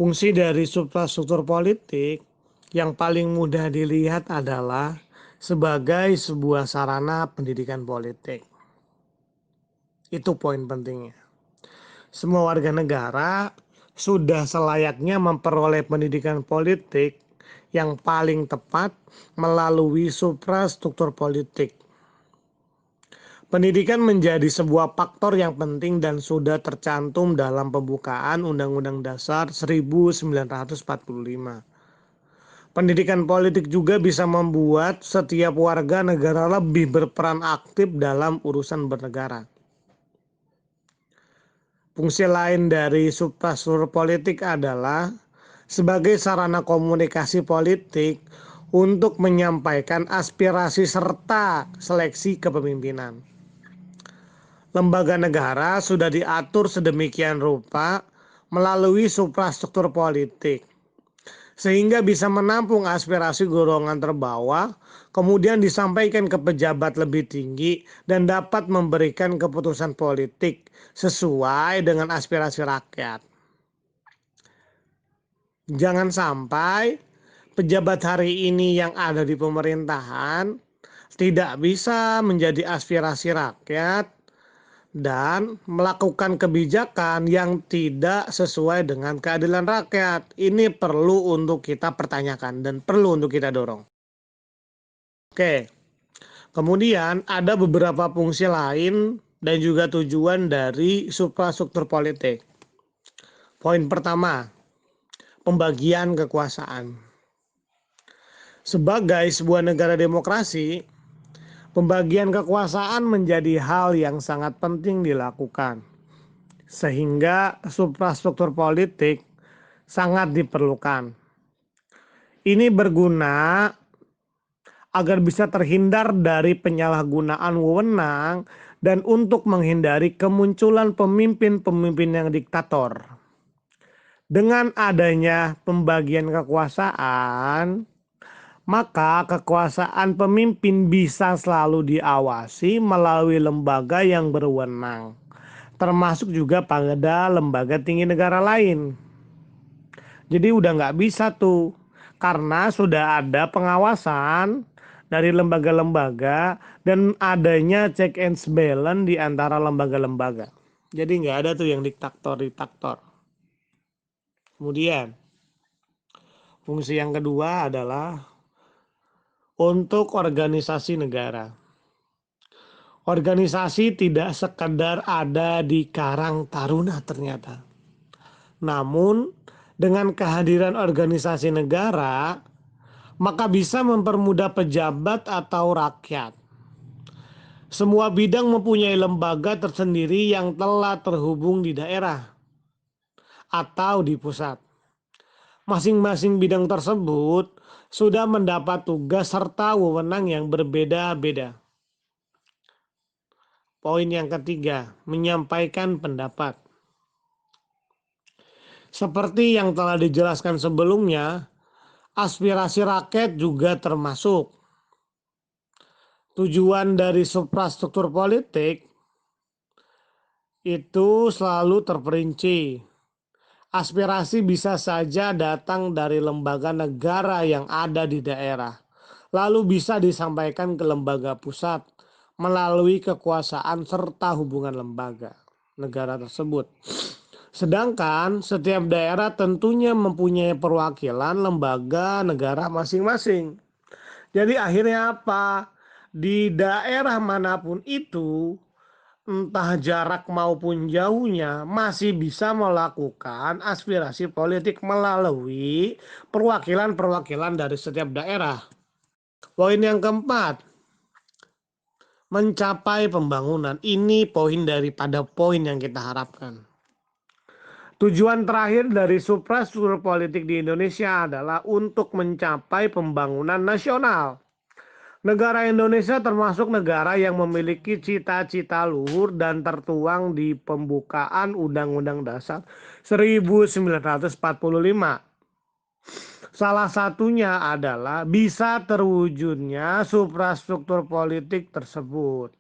Fungsi dari suprastruktur politik yang paling mudah dilihat adalah sebagai sebuah sarana pendidikan politik. Itu poin pentingnya. Semua warga negara sudah selayaknya memperoleh pendidikan politik yang paling tepat melalui suprastruktur politik. Pendidikan menjadi sebuah faktor yang penting dan sudah tercantum dalam pembukaan Undang-Undang Dasar 1945. Pendidikan politik juga bisa membuat setiap warga negara lebih berperan aktif dalam urusan bernegara. Fungsi lain dari suprastruktur politik adalah sebagai sarana komunikasi politik untuk menyampaikan aspirasi serta seleksi kepemimpinan. Lembaga negara sudah diatur sedemikian rupa melalui suprastruktur politik, sehingga bisa menampung aspirasi golongan terbawah, kemudian disampaikan ke pejabat lebih tinggi dan dapat memberikan keputusan politik sesuai dengan aspirasi rakyat. Jangan sampai pejabat hari ini yang ada di pemerintahan tidak bisa menjadi aspirasi rakyat dan melakukan kebijakan yang tidak sesuai dengan keadilan rakyat. Ini perlu untuk kita pertanyakan dan perlu untuk kita dorong. Oke, kemudian ada beberapa fungsi lain dan juga tujuan dari suprastruktur politik. Poin pertama, pembagian kekuasaan. Sebagai sebuah negara demokrasi, pembagian kekuasaan menjadi hal yang sangat penting dilakukan, sehingga suprastruktur politik sangat diperlukan. Ini berguna agar bisa terhindar dari penyalahgunaan wewenang dan untuk menghindari kemunculan pemimpin-pemimpin yang diktator. Dengan adanya pembagian kekuasaan, maka kekuasaan pemimpin bisa selalu diawasi melalui lembaga yang berwenang, termasuk juga pada lembaga tinggi negara lain. Jadi udah nggak bisa tuh, karena sudah ada pengawasan dari lembaga-lembaga dan adanya check and balance di antara lembaga-lembaga. Jadi nggak ada tuh yang diktator-diktator. Kemudian, fungsi yang kedua adalah untuk organisasi negara. Organisasi tidak sekedar ada di Karang Taruna ternyata. Namun, dengan kehadiran organisasi negara, maka bisa mempermudah pejabat atau rakyat. Semua bidang mempunyai lembaga tersendiri yang telah terhubung di daerah atau di pusat. Masing-masing bidang tersebut sudah mendapat tugas serta wewenang yang berbeda-beda. Poin yang ketiga, menyampaikan pendapat. Seperti yang telah dijelaskan sebelumnya, aspirasi rakyat juga termasuk. Tujuan dari suprastruktur politik itu selalu terperinci. Aspirasi bisa saja datang dari lembaga negara yang ada di daerah, lalu bisa disampaikan ke lembaga pusat melalui kekuasaan serta hubungan lembaga negara tersebut. Sedangkan setiap daerah tentunya mempunyai perwakilan lembaga negara masing-masing. Jadi akhirnya apa? Di daerah manapun itu, entah jarak maupun jauhnya, masih bisa melakukan aspirasi politik melalui perwakilan-perwakilan dari setiap daerah. Poin yang keempat, mencapai pembangunan. Ini poin daripada poin yang kita harapkan. Tujuan terakhir dari suprastruktur politik di Indonesia adalah untuk mencapai pembangunan nasional. Negara Indonesia termasuk negara yang memiliki cita-cita luhur dan tertuang di pembukaan Undang-Undang Dasar 1945. Salah satunya adalah bisa terwujudnya suprastruktur politik tersebut.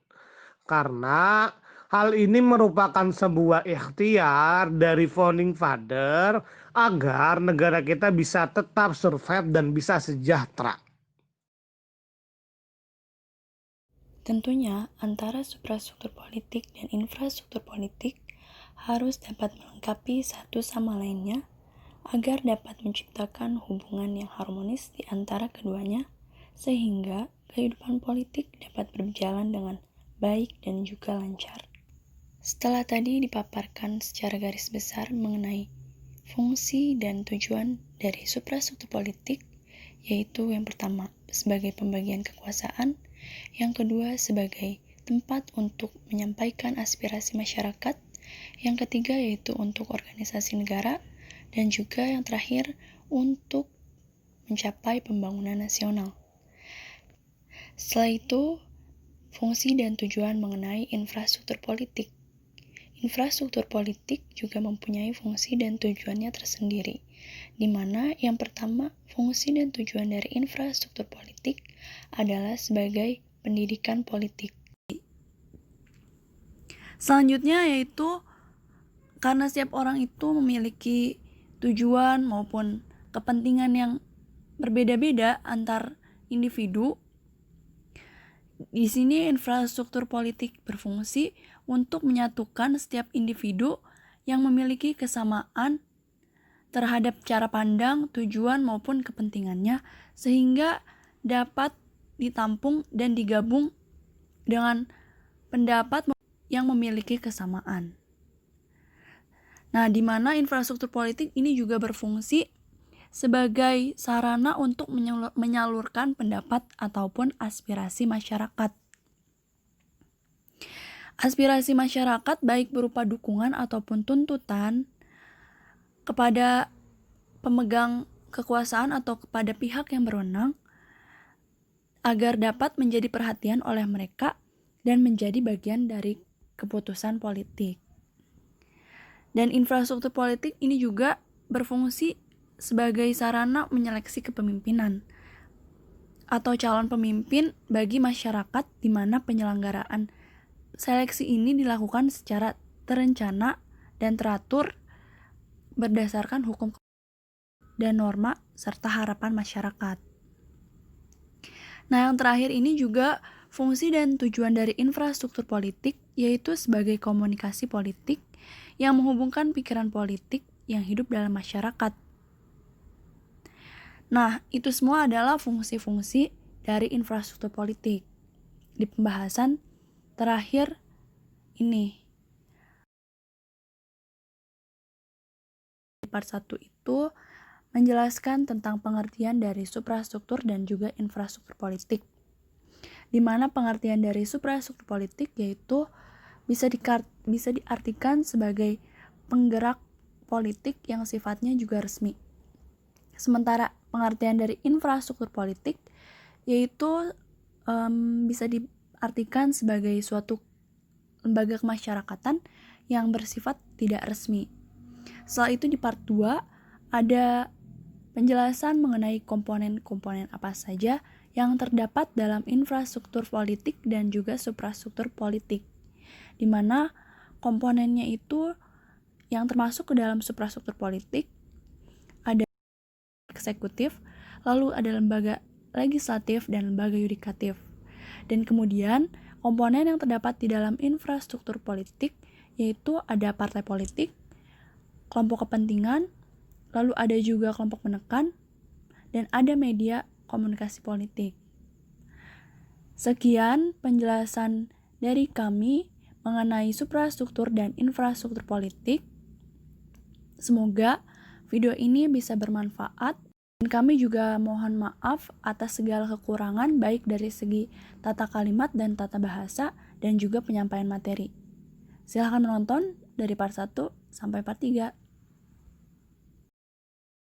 Karena Hal ini merupakan sebuah ikhtiar dari founding father agar negara kita bisa tetap survive dan bisa sejahtera. Tentunya, antara suprastruktur politik dan infrastruktur politik harus dapat melengkapi satu sama lainnya agar dapat menciptakan hubungan yang harmonis di antara keduanya, sehingga kehidupan politik dapat berjalan dengan baik dan juga lancar. Setelah tadi dipaparkan secara garis besar mengenai fungsi dan tujuan dari suprastruktur politik, yaitu yang pertama sebagai pembagian kekuasaan, yang kedua sebagai tempat untuk menyampaikan aspirasi masyarakat, yang ketiga yaitu untuk organisasi negara, dan juga yang terakhir untuk mencapai pembangunan nasional. Setelah itu, fungsi dan tujuan mengenai infrastruktur politik. Infrastruktur politik juga mempunyai fungsi dan tujuannya tersendiri, di mana yang pertama, fungsi dan tujuan dari infrastruktur politik adalah sebagai pendidikan politik. Selanjutnya yaitu karena setiap orang itu memiliki tujuan maupun kepentingan yang berbeda-beda antar individu. Di sini infrastruktur politik berfungsi untuk menyatukan setiap individu yang memiliki kesamaan terhadap cara pandang, tujuan maupun kepentingannya, sehingga dapat ditampung dan digabung dengan pendapat yang memiliki kesamaan. Nah, di mana infrastruktur politik ini juga berfungsi sebagai sarana untuk menyalurkan pendapat ataupun aspirasi masyarakat. Aspirasi masyarakat baik berupa dukungan ataupun tuntutan kepada pemegang kekuasaan atau kepada pihak yang berwenang agar dapat menjadi perhatian oleh mereka dan menjadi bagian dari keputusan politik. Dan infrastruktur politik ini juga berfungsi sebagai sarana menyeleksi kepemimpinan atau calon pemimpin bagi masyarakat, di mana penyelenggaraan seleksi ini dilakukan secara terencana dan teratur berdasarkan hukum dan norma serta harapan masyarakat. Nah, yang terakhir ini juga fungsi dan tujuan dari infrastruktur politik, yaitu sebagai komunikasi politik yang menghubungkan pikiran politik yang hidup dalam masyarakat. Nah, itu semua adalah fungsi-fungsi dari infrastruktur politik. Di pembahasan terakhir ini. Part 1 itu menjelaskan tentang pengertian dari suprastruktur dan juga infrastruktur politik. Di mana pengertian dari suprastruktur politik yaitu bisa diartikan sebagai penggerak politik yang sifatnya juga resmi. Sementara pengertian dari infrastruktur politik yaitu bisa diartikan sebagai suatu lembaga kemasyarakatan yang bersifat tidak resmi. Setelah itu di part 2 ada penjelasan mengenai komponen-komponen apa saja yang terdapat dalam infrastruktur politik dan juga suprastruktur politik, di mana komponennya itu yang termasuk ke dalam suprastruktur politik ada eksekutif, lalu ada lembaga legislatif dan lembaga yudikatif. Dan kemudian komponen yang terdapat di dalam infrastruktur politik yaitu ada partai politik, kelompok kepentingan, lalu ada juga kelompok menekan, dan ada media komunikasi politik. Sekian penjelasan dari kami mengenai suprastruktur dan infrastruktur politik. Semoga video ini bisa bermanfaat, dan kami juga mohon maaf atas segala kekurangan baik dari segi tata kalimat dan tata bahasa dan juga penyampaian materi. Silahkan menonton dari part 1 sampai part 3.